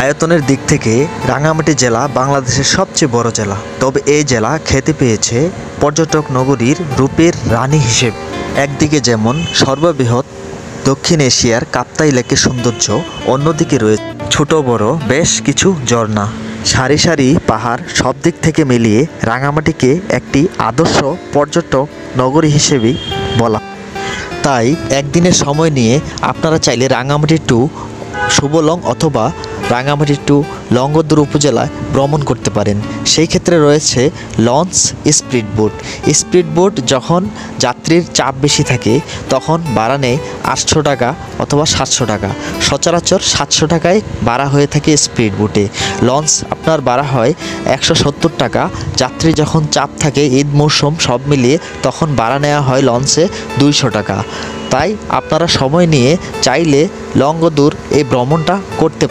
আয়তনের দিক থেকে রাঙামাটি জেলা বাংলাদেশের সবচেয়ে বড় জেলা। তবে এই জেলা খ্যাতি পেয়েছে পর্যটক নগরীর রূপের রানী হিসেবে। একদিকে যেমন সর্ববৃহৎ দক্ষিণ এশিয়ার কাপ্তাই লেকের সৌন্দর্য, অন্যদিকে রয়েছে ছোট বড় বেশ কিছু ঝর্ণা, সারি সারি পাহাড়। সব দিক থেকে মিলিয়ে রাঙামাটিকে একটি আদর্শ পর্যটক নগরী হিসেবেই বলা। তাই একদিনের সময় নিয়ে আপনারা চাইলে রাঙামাটি টু শুভলং অথবা রাঙামাটি টু লংগদুর উপজেলায় ভ্রমণ করতে পারেন। সেই ক্ষেত্রে রয়েছে লঞ্চ, স্পিড বোট। যখন যাত্রীর চাপ বেশি থাকে তখন ভাড়া নেয় 800 টাকা অথবা 700 টাকা। সচরাচর 700 টাকায় ভাড়া হয়ে থাকে স্পিড বোটে। লঞ্চ আপনার ভাড়া হয় 170 টাকা। যাত্রী যখন চাপ থাকে, ঈদ মৌসুম সব মিলিয়ে, তখন ভাড়া নেওয়া হয় লঞ্চে 200 টাকা। তাই আপনারা সময় নিয়ে চাইলে লংগদুর এই ভ্রমণটা করতে।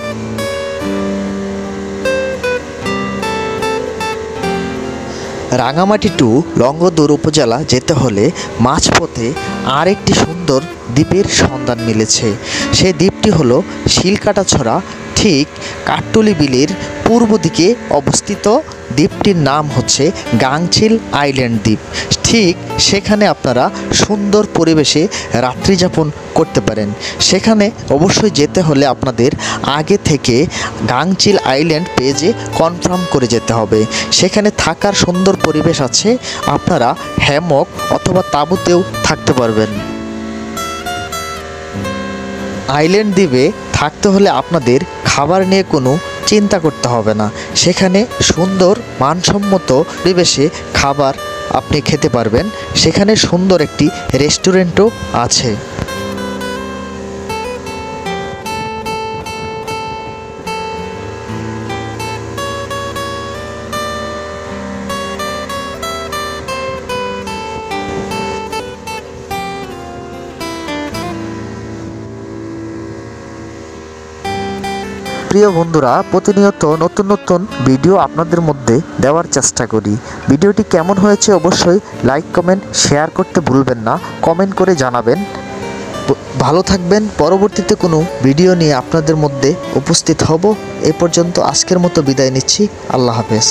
রাঙামাটি টু লংগদুর উপজেলা যেতে হলে মাঝপথে আরেকটি সুন্দর দ্বীপের সন্ধান মিলেছে। সেই দ্বীপটি হলো শিলকাটাছড়া, ঠিক কাঠটুলি বিলের পূর্ব দিকে অবস্থিত। দ্বীপটির নাম হচ্ছে গাংচিল আইল্যান্ড দ্বীপ। ঠিক সেখানে আপনারা সুন্দর পরিবেশে রাত্রিযাপন করতে পারেন। সেখানে অবশ্যই যেতে হলে আপনাদের আগে থেকে গাংচিল আইল্যান্ড পেজে কনফার্ম করে যেতে হবে। সেখানে থাকার সুন্দর পরিবেশ আছে, আপনারা হ্যামক অথবা তাঁবুতেও থাকতে পারবেন। আইল্যান্ড দ্বীপে থাকতে হলে আপনাদের খাবার নিয়ে কোনো চিন্তা করতে হবে না। সেখানে সুন্দর মানসম্মত পরিবেশে খাবার আপনি খেতে পারবেন। সেখানে সুন্দর একটি রেস্টুরেন্টও আছে। প্রিয় বন্ধুরা, প্রতিনিয়ত নতুন নতুন ভিডিও আপনাদের মধ্যে দেওয়ার চেষ্টা করি। ভিডিওটি কেমন হয়েছে অবশ্যই লাইক, কমেন্ট, শেয়ার করতে ভুলবেন না। কমেন্ট করে জানাবেন। ভালো থাকবেন। পরবর্তীতে কোনো ভিডিও নিয়ে আপনাদের মধ্যে উপস্থিত হব। এ পর্যন্ত আজকের মতো বিদায় নিচ্ছি। আল্লাহ হাফেজ।